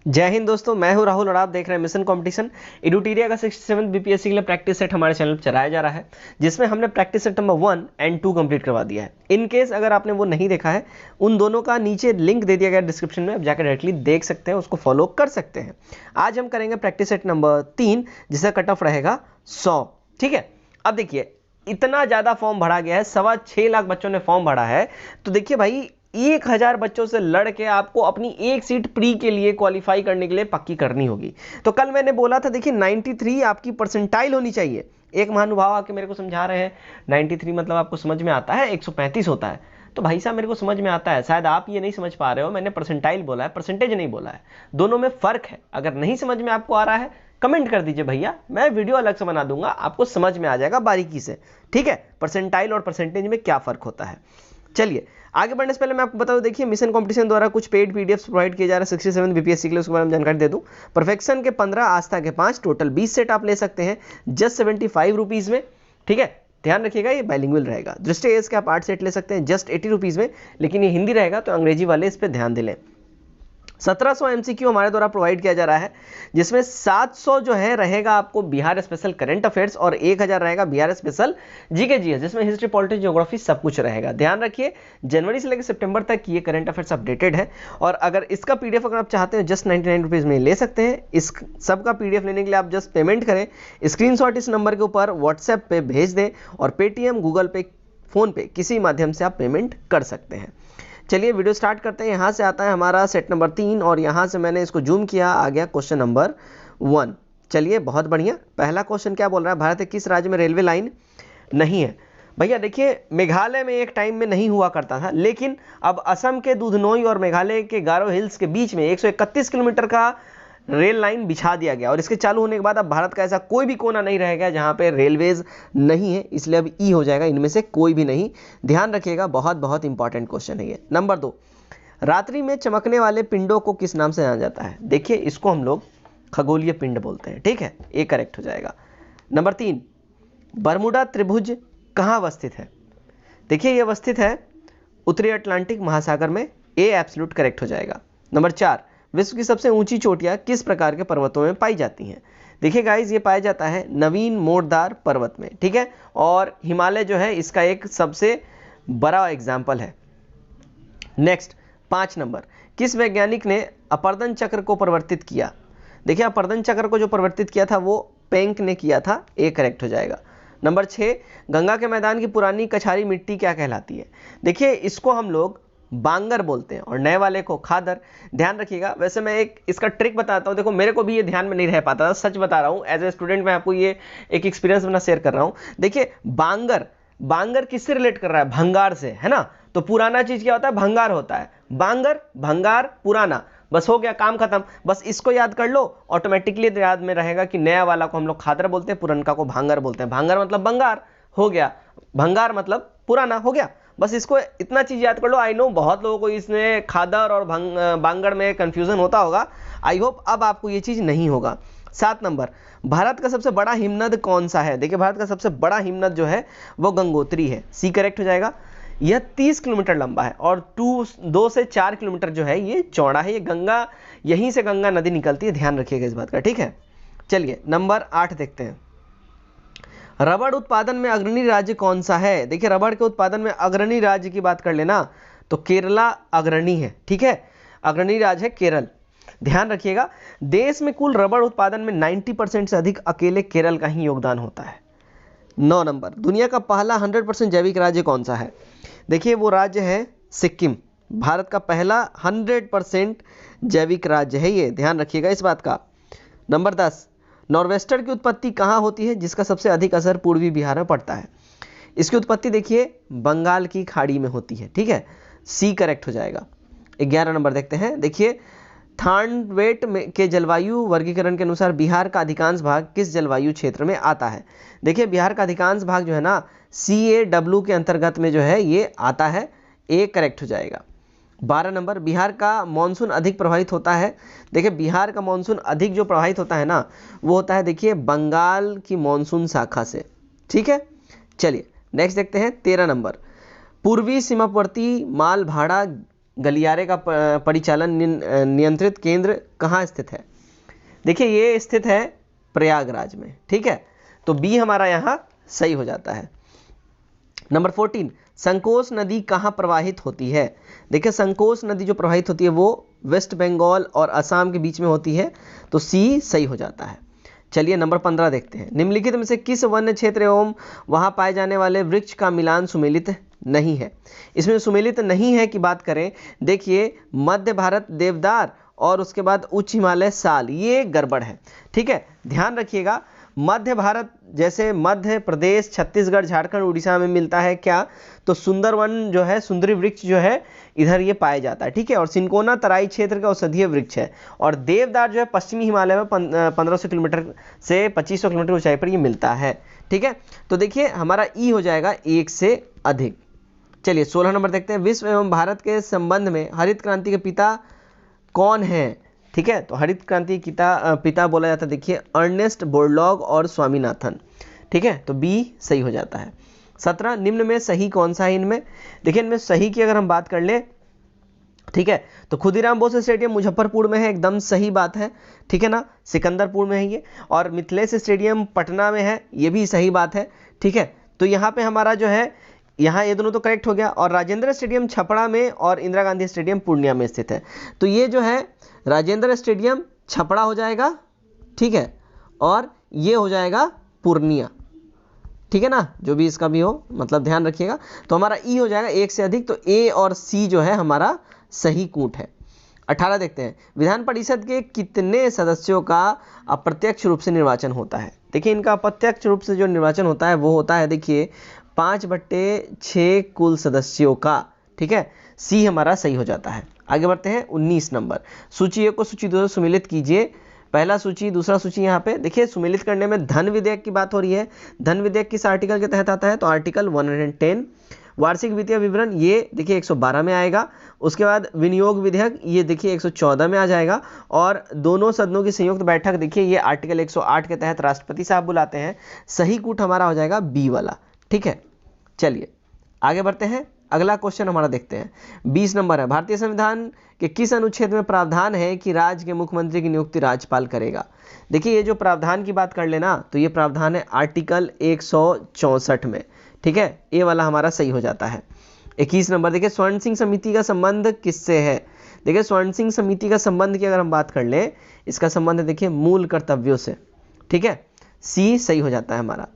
जय हिंद दोस्तों, मैं हूं राहुल और आप देख रहे हैं मिशन कंपटीशन। एडुटेरिया का 67 बीपीएससी के लिए प्रैक्टिस सेट हमारे चैनल पर चलाया जा रहा है, जिसमें हमने practice set number 1 and 2 complete करवा दिया है। इन केस अगर आपने वो नहीं देखा है, उन दोनों का नीचे लिंक दे दिया गया डिस्क्रिप्शन में, आप जाकर डायरेक्टली देख सकते हैं, उसको फॉलो कर सकते हैं। आज हम करेंगे प्रैक्टिस सेट नंबर 3, जिसका कट ऑफ रहेगा 100। ठीक है, अब देखिए इतना ज़्यादा फॉर्म भरा गया है, 6.25 लाख बच्चों ने फॉर्म भरा है। तो देखिए भाई, 1000 बच्चों से लड़ के आपको अपनी एक सीट प्री के लिए क्वालिफाई करने के लिए पक्की करनी होगी। तो कल मैंने बोला था, देखिए 93 आपकी परसेंटाइल होनी चाहिए। एक महानुभाव आके मेरे को समझा रहे हैं 93 मतलब आपको समझ में आता है 135 होता है। तो भाई साहब मेरे को समझ में आता है, शायद आप ये नहीं समझ पा रहे हो, मैंने परसेंटाइल बोला है, परसेंटेज नहीं बोला है। दोनों में फर्क है। अगर नहीं समझ में आपको आ रहा है कमेंट कर दीजिए भैया, मैं वीडियो अलग से बना दूंगा, आपको समझ में आ जाएगा बारीकी से। ठीक है, परसेंटाइल और परसेंटेज में क्या फर्क होता है। चलिए आगे बढ़ने से पहले मैं आपको बता दूं, देखिए मिशन कंपटीशन द्वारा कुछ पेड पीडीएफ्स प्रोवाइड किए जा रहे हैं 67 बीपीएससी के लिए, उसके बारे में जानकारी दे दूं। परफेक्शन के 15, आस्था के 5, टोटल 20 सेट आप ले सकते हैं जस्ट 75 रुपीज़ में। ठीक है, ध्यान रखिएगा ये बाइलिंगुअल रहेगा। दृष्टि एज के आप 8 सेट ले सकते हैं जस्ट 80 रुपीज़ में, लेकिन ये हिंदी रहेगा तो अंग्रेजी वाले इस पर ध्यान दे लें। 1700 एमसीक्यू हमारे द्वारा प्रोवाइड किया जा रहा है, जिसमें 700 जो है रहेगा आपको बिहार स्पेशल करंट अफेयर्स और 1000 रहेगा बिहार स्पेशल जीके जीएस, जिसमें हिस्ट्री, पॉलिटिक्स, ज्योग्राफी सब कुछ रहेगा। ध्यान रखिए जनवरी से लेकर सितंबर तक ये करंट अफेयर्स अपडेटेड है। और अगर इसका पीडीएफ अगर आप चाहते हैं जस्ट 99 रुपीज़ में ले सकते हैं। इस सबका पीडीएफ लेने के लिए आप जस्ट पेमेंट करें, स्क्रीनशॉट इस नंबर के ऊपर व्हाट्सएप पे भेज दें और पेटीएम, गूगल पे, फोन पे किसी माध्यम से आप पेमेंट कर सकते हैं। चलिए वीडियो स्टार्ट करते हैं। यहाँ से आता है हमारा सेट नंबर 3 और यहाँ से मैंने इसको जूम किया, आ गया क्वेश्चन नंबर 1। चलिए बहुत बढ़िया। पहला क्वेश्चन क्या बोल रहा है, भारत के किस राज्य में रेलवे लाइन नहीं है। भैया देखिए, मेघालय में एक टाइम में नहीं हुआ करता था, लेकिन अब असम के दुधनोई और मेघालय के गारो हिल्स के बीच में 131 किलोमीटर का रेल लाइन बिछा दिया गया। और इसके चालू होने के बाद अब भारत का ऐसा कोई भी कोना नहीं रहेगा जहां पे रेलवेज नहीं है, इसलिए अब ई हो जाएगा, इनमें से कोई भी नहीं। ध्यान रखिएगा, बहुत बहुत इंपॉर्टेंट क्वेश्चन है ये। नंबर 2, रात्रि में चमकने वाले पिंडों को किस नाम से जाना जाता है। देखिए इसको हम लोग खगोलीय पिंड बोलते हैं। ठीक है, ये करेक्ट हो जाएगा। नंबर 3, बरमुडा त्रिभुज कहाँ अवस्थित है। देखिए ये अवस्थित है उत्तरी अटलांटिक महासागर में, ए एब्सोल्यूट करेक्ट हो जाएगा। नंबर 4, विश्व की सबसे ऊंची चोटियां किस प्रकार के पर्वतों में पाई जाती हैं। देखिए गाइज, ये पाया जाता है नवीन मोड़दार पर्वत में। ठीक है, और हिमालय जो है इसका एक सबसे बड़ा एग्जाम्पल है। नेक्स्ट 5 नंबर, किस वैज्ञानिक ने अपर्दन चक्र को परिवर्तित किया। देखिए अपर्दन चक्र को जो परिवर्तित किया था वो पेंक ने किया था, ए करेक्ट हो जाएगा। नंबर 6, गंगा के मैदान की पुरानी कछारी मिट्टी क्या कहलाती है। देखिए इसको हम लोग बांगर बोलते हैं और नए वाले को खादर। ध्यान रखिएगा। वैसे मैं एक इसका ट्रिक बताता हूँ, देखो मेरे को भी ये ध्यान में नहीं रह पाता था, सच बता रहा हूँ, एज ए स्टूडेंट मैं आपको ये एक एक्सपीरियंस अपना शेयर कर रहा हूँ। देखिए बांगर, बांगर किससे रिलेट कर रहा है, भंगार से, है ना। तो पुराना चीज क्या होता है, भंगार होता है। बांगर, भंगार, पुराना, बस हो गया, काम खत्म। बस इसको याद कर लो, ऑटोमेटिकली याद में रहेगा कि नया वाला को हम लोग खादर बोलते हैं, पुरनका को भांगर बोलते हैं। भांगर मतलब भंगार हो गया, भंगार मतलब पुराना हो गया। बस इसको इतना चीज याद कर लो। आई नो बहुत लोगों को इसमें खादर और बांगड़ में कंफ्यूजन होता होगा, आई होप अब आपको ये चीज नहीं होगा। 7 नंबर, भारत का सबसे बड़ा हिमनद कौन सा है। देखिए भारत का सबसे बड़ा हिमनद जो है वो गंगोत्री है, सी करेक्ट हो जाएगा। यह 30 किलोमीटर लंबा है और 2 से 4 किलोमीटर जो है ये चौड़ा है। ये गंगा, यहीं से गंगा नदी निकलती है, ध्यान रखिएगा इस बात का। ठीक है, चलिए नंबर 8 देखते हैं। रबड़ उत्पादन में अग्रणी राज्य कौन सा है। देखिए रबड़ के उत्पादन में अग्रणी राज्य की बात कर लेना तो केरला अग्रणी है। ठीक है, अग्रणी राज्य है केरल। ध्यान रखिएगा, देश में कुल रबड़ उत्पादन में 90% से अधिक अकेले केरल का ही योगदान होता है। 9 नंबर, दुनिया का पहला 100% जैविक राज्य कौन सा है। देखिए वो राज्य है सिक्किम। भारत का पहला 100% जैविक राज्य है ये, ध्यान रखिएगा इस बात का। नंबर 10, नॉर्वेस्टर की उत्पत्ति कहाँ होती है जिसका सबसे अधिक असर पूर्वी बिहार में पड़ता है। इसकी उत्पत्ति देखिए बंगाल की खाड़ी में होती है। ठीक है, सी करेक्ट हो जाएगा। 11 नंबर देखते हैं। देखिए थानवेट के जलवायु वर्गीकरण के अनुसार बिहार का अधिकांश भाग किस जलवायु क्षेत्र में आता है। देखिए बिहार का अधिकांश भाग जो है ना CAW के अंतर्गत में जो है ये आता है, ए करेक्ट हो जाएगा। 12 नंबर, बिहार का मानसून अधिक प्रभावित होता है। देखिए बिहार का मानसून अधिक जो प्रभावित होता है ना वो होता है देखिए बंगाल की मानसून शाखा से। ठीक है, चलिए नेक्स्ट देखते हैं। 13 नंबर, पूर्वी सीमावर्ती माल भाड़ा गलियारे का परिचालन नियंत्रित केंद्र कहाँ स्थित है? देखिए ये स्थित है प्रयागराज में, ठीक है, तो बी हमारा यहाँ सही हो जाता है। नंबर 14, संकोच नदी कहाँ प्रवाहित होती है? देखिए संकोच नदी जो प्रवाहित होती है वो वेस्ट बंगाल और असम के बीच में होती है, तो सी सही हो जाता है। चलिए नंबर 15 देखते हैं। निम्नलिखित में से किस वन्य क्षेत्र एवं वहां पाए जाने वाले वृक्ष का मिलान सुमेलित नहीं है? इसमें सुमेलित नहीं है की बात करें, देखिए मध्य भारत देवदार और उसके बाद उच्च हिमालय साल, ये गड़बड़ है, ठीक है, ध्यान रखिएगा। मध्य भारत जैसे मध्य प्रदेश, छत्तीसगढ़, झारखंड, उड़ीसा में मिलता है क्या, तो सुंदरवन जो है, सुंदरी वृक्ष जो है इधर ये पाया जाता है, ठीक है, और सिंकोना तराई क्षेत्र का औषधीय वृक्ष है, और देवदार जो है पश्चिमी हिमालय में 1500 किलोमीटर से 2500 किलोमीटर ऊंचाई पर ये मिलता है, ठीक है। तो देखिए हमारा ई हो जाएगा 1 से अधिक। चलिए 16 नंबर देखते हैं। विश्व एवं भारत के संबंध में हरित क्रांति के पिता कौन है? ठीक है, तो हरित क्रांति पिता बोला जाता है, देखिए अर्नेस्ट बोरलॉग और स्वामीनाथन, ठीक है, तो बी सही हो जाता है। 17, निम्न में सही कौन सा है इनमें? देखिए इनमें सही की अगर हम बात कर ले, ठीक है, तो खुदीराम बोस स्टेडियम मुजफ्फरपुर में है, एकदम सही बात है, ठीक है ना, सिकंदरपुर में है ये, और मिथिलेश स्टेडियम पटना में है, ये भी सही बात है, ठीक है। तो यहाँ पे हमारा जो है, यहाँ ये दोनों तो करेक्ट हो गया, और राजेंद्र स्टेडियम छपरा में और इंदिरा गांधी स्टेडियम पूर्णिया में स्थित है, तो ये जो है राजेंद्र स्टेडियम छपरा हो जाएगा, ठीक है, और ये हो जाएगा पूर्णिया, ठीक है ना, जो भी इसका भी हो, मतलब ध्यान रखिएगा। तो हमारा ई हो जाएगा 1 से अधिक, तो ए और सी जो है हमारा सही कूट है। 18 देखते हैं। विधान परिषद के कितने सदस्यों का अप्रत्यक्ष रूप से निर्वाचन होता है? देखिए इनका अप्रत्यक्ष रूप से जो निर्वाचन होता है वो होता है, देखिए 5/6 कुल सदस्यों का, ठीक है, सी हमारा सही हो जाता है। आगे बढ़ते हैं 19 नंबर। सूची 1 को सूची 2 से सुमेलित कीजिए। पहला सूची, दूसरा सूची, यहाँ पे देखिए सुमेलित करने में धन विधेयक की बात हो रही है। धन विधेयक किस आर्टिकल के तहत आता है? तो आर्टिकल 110। वार्षिक वित्तीय विवरण ये देखिए 112 में आएगा। उसके बाद विनियोग विधेयक ये देखिए 114 में आ जाएगा, और दोनों सदनों की संयुक्त बैठक देखिए ये आर्टिकल 108 के तहत राष्ट्रपति साहब बुलाते हैं। सही कूट हमारा हो जाएगा बी वाला, ठीक है। चलिए आगे बढ़ते हैं, अगला क्वेश्चन हमारा देखते हैं। 20 नंबर है। भारतीय संविधान के किस अनुच्छेद में प्रावधान है कि राज्य के मुख्यमंत्री की नियुक्ति राज्यपाल करेगा? देखिए ये जो प्रावधान की बात कर लेना, तो ये प्रावधान है आर्टिकल 164 में, ठीक है, ये वाला हमारा सही हो जाता है। 21 नंबर देखिए, स्वर्ण सिंह समिति का संबंध किससे है? देखिए स्वर्ण सिंह समिति का संबंध की अगर हम बात कर लें, इसका संबंध है देखिए मूल कर्तव्यों से, ठीक है, सी सही हो जाता है हमारा।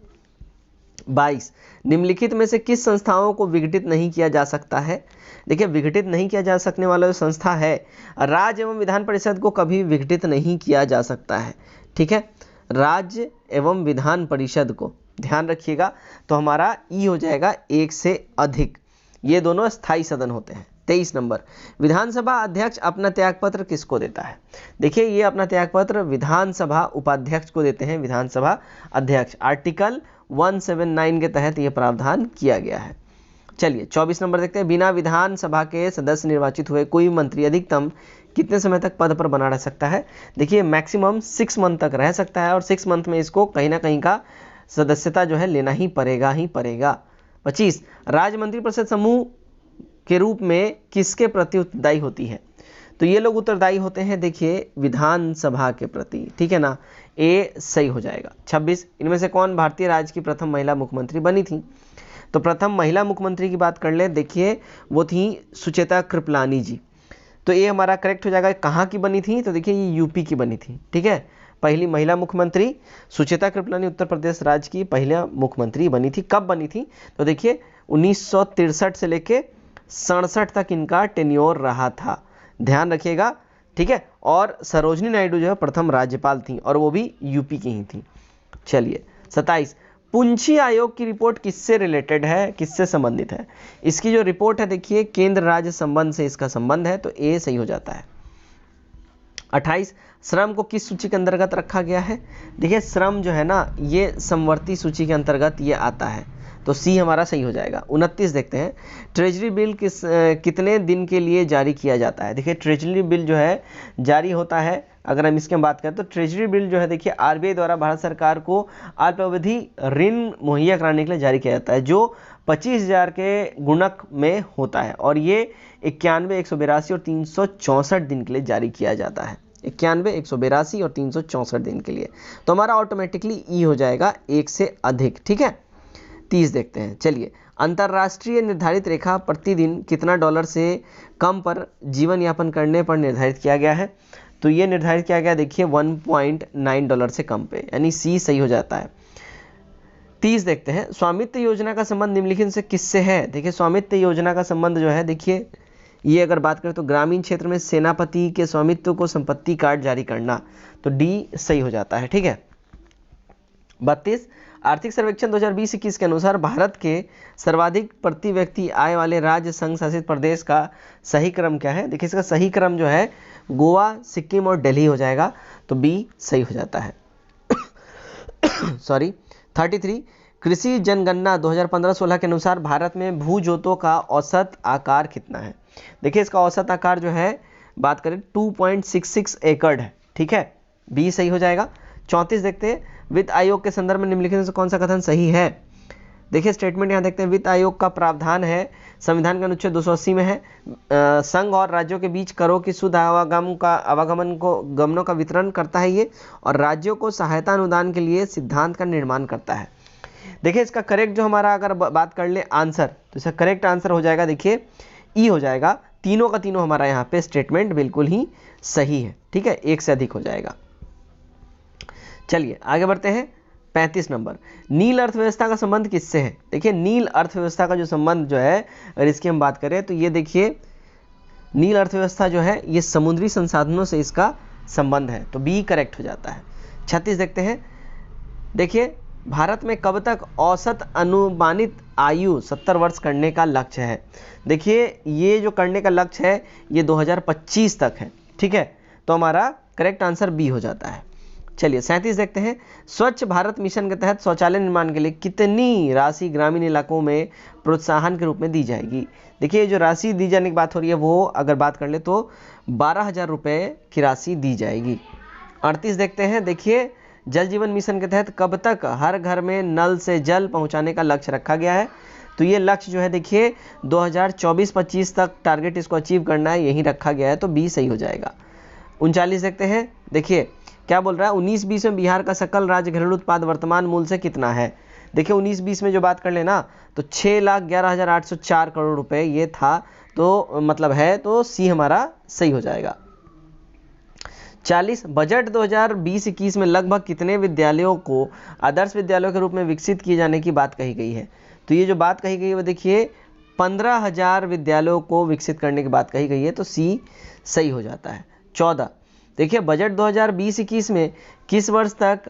22, निम्नलिखित में से किस संस्थाओं को विघटित नहीं किया जा सकता है? देखिए विघटित नहीं किया जा सकने वाला जो संस्था है, राज्य एवं विधान परिषद को कभी विघटित नहीं किया जा सकता है, ठीक है, राज्य एवं विधान परिषद को ध्यान रखिएगा। तो हमारा ई हो जाएगा 1 से अधिक, ये दोनों स्थायी सदन होते हैं। 23 नंबर, विधानसभा अध्यक्ष अपना त्यागपत्र किसको देता है? देखिए ये अपना त्यागपत्र विधानसभा उपाध्यक्ष को देते हैं, विधानसभा अध्यक्ष, आर्टिकल 179 के तहत यह प्रावधान किया गया है। चलिए 24 नंबर देखते हैं। बिना विधानसभा के सदस्य निर्वाचित हुए कोई मंत्री अधिकतम कितने समय तक पद पर बना रह सकता है? देखिए मैक्सिमम 6 मंथ तक रह सकता है, और 6 मंथ में इसको कहीं ना कहीं का सदस्यता जो है लेना ही पड़ेगा ही पड़ेगा। 25, राज्य मंत्रिपरिषद समूह के रूप में किसके प्रति उत्तरदायी होती है? तो ये लोग उत्तरदायी होते हैं देखिए विधानसभा के प्रति, ठीक है ना, ए सही हो जाएगा। 26, इनमें से कौन भारतीय राज्य की प्रथम महिला मुख्यमंत्री बनी थी? तो प्रथम महिला मुख्यमंत्री की बात कर ले, देखिए वो थी सुचेता कृपलानी जी, तो ये हमारा करेक्ट हो जाएगा। कहाँ की बनी थी? तो देखिए ये यूपी की बनी थी, ठीक है, पहली महिला मुख्यमंत्री सुचेता कृपलानी उत्तर प्रदेश राज्य की पहला मुख्यमंत्री बनी थी। कब बनी थी? तो देखिए 1963 से लेके 67 तक इनका टेन्योर रहा था, ध्यान रखिएगा, ठीक है। और सरोजनी नायडू जो है प्रथम राज्यपाल थी, और वो भी यूपी की ही थी। चलिए 27, पुंछी आयोग की रिपोर्ट किससे रिलेटेड है, किससे संबंधित है? इसकी जो रिपोर्ट है देखिए केंद्र राज्य संबंध से इसका संबंध है, तो ए सही हो जाता है। 28, श्रम को किस सूची के अंतर्गत रखा गया है? देखिए श्रम जो है ना ये समवर्ती सूची के अंतर्गत ये आता है, तो सी हमारा सही हो जाएगा। 29 देखते हैं। ट्रेजरी बिल कितने दिन के लिए जारी किया जाता है? देखिए ट्रेजरी बिल जो है जारी होता है, अगर हम इसके बात करें तो ट्रेजरी बिल जो है देखिए आरबीआई द्वारा भारत सरकार को अल्पावधि ऋण मुहैया कराने के लिए जारी किया जाता है, जो 25,000 के गुणक में होता है और ये 91, 182 और 364 दिन के लिए जारी किया जाता है। 91, 182 और 364 दिन के लिए। तो हमारा ऑटोमेटिकली ई हो जाएगा 1 से अधिक। ठीक है, 30 देखते हैं। चलिए, अंतर्राष्ट्रीय निर्धारित रेखा प्रतिदिन कितना डॉलर से कम पर जीवन यापन करने पर निर्धारित किया गया है? तो ये निर्धारित किया गया, देखिए 1.9 डॉलर से कम पे, यानी सी सही हो जाता है। 30 देखते हैं, स्वामित्व योजना का संबंध निम्नलिखित से किससे है? देखिए, स्वामित्व योजना का संबंध जो है, देखिए ये अगर बात करें तो ग्रामीण क्षेत्र में सेनापति के स्वामित्व को संपत्ति कार्ड जारी करना, तो डी सही हो जाता है। ठीक है। 32, आर्थिक सर्वेक्षण 2020-21 के अनुसार भारत के सर्वाधिक प्रति व्यक्ति आय वाले राज्य संघ शासित प्रदेश का सही क्रम क्या है? देखिए, इसका सही क्रम जो है गोवा, सिक्किम और दिल्ली हो जाएगा, तो बी सही हो जाता है। सॉरी। 33, कृषि जनगणना 2015-16 के अनुसार भारत में भू जोतों का औसत आकार कितना है? देखिए, इसका औसत आकार जो है बात करें 2.66 एकड़ है। ठीक है, बी सही हो जाएगा। 34 देखते हैं, वित्त आयोग के संदर्भ में निम्नलिखित में से कौन सा कथन सही है? देखिए, स्टेटमेंट यहाँ देखते हैं, वित्त आयोग का प्रावधान है संविधान के अनुच्छेद 280 में है, संघ और राज्यों के बीच करों की शुद्ध गमनों का वितरण करता है ये, और राज्यों को सहायता अनुदान के लिए सिद्धांत का निर्माण करता है। देखिए, इसका करेक्ट जो हमारा अगर बात कर ले आंसर, तो इसका करेक्ट आंसर हो जाएगा, देखिए ई हो जाएगा। तीनों का तीनों हमारा यहाँ पे स्टेटमेंट बिल्कुल ही सही है। ठीक है, 1 से अधिक हो जाएगा। चलिए आगे बढ़ते हैं। 35 नंबर, नील अर्थव्यवस्था का संबंध किससे है? देखिए, नील अर्थव्यवस्था का जो संबंध जो है, अगर इसकी हम बात करें तो ये देखिए, नील अर्थव्यवस्था जो है ये समुद्री संसाधनों से इसका संबंध है, तो बी करेक्ट हो जाता है। 36 देखते हैं, देखिए भारत में कब तक औसत अनुमानित आयु 70 वर्ष करने का लक्ष्य है? देखिए, ये जो करने का लक्ष्य है ये 2025 तक है। ठीक है, तो हमारा करेक्ट आंसर बी हो जाता है। चलिए 37 देखते हैं, स्वच्छ भारत मिशन के तहत शौचालय निर्माण के लिए कितनी राशि ग्रामीण इलाकों में प्रोत्साहन के रूप में दी जाएगी? देखिए, जो राशि दी जाने की बात हो रही है वो अगर बात कर ले तो 12,000 रुपये की राशि दी जाएगी। 38 देखते हैं, देखिए जल जीवन मिशन के तहत कब तक हर घर में नल से जल पहुंचाने का लक्ष्य रखा गया है? तो ये लक्ष्य जो है देखिए 2024-25 तक टारगेट इसको अचीव करना है, यही रखा गया है, तो बी सही हो जाएगा। 39 देखते हैं, देखिए क्या बोल रहा है, 19-20 में बिहार का सकल राज्य घरेलू उत्पाद वर्तमान मूल्य से कितना है? देखिए 19-20 में जो बात कर लेना तो 6,11,804 करोड़ रुपए ये था, तो मतलब है, तो सी हमारा सही हो जाएगा। 40, बजट 2020-21 में लगभग कितने विद्यालयों को आदर्श विद्यालयों के रूप में विकसित किए जाने की बात कही गई है? तो ये जो बात कही गई है वो देखिए 15,000 विद्यालयों को विकसित करने की बात कही गई है, तो सी सही हो जाता है। 14, देखिए बजट 2020-21 में किस वर्ष तक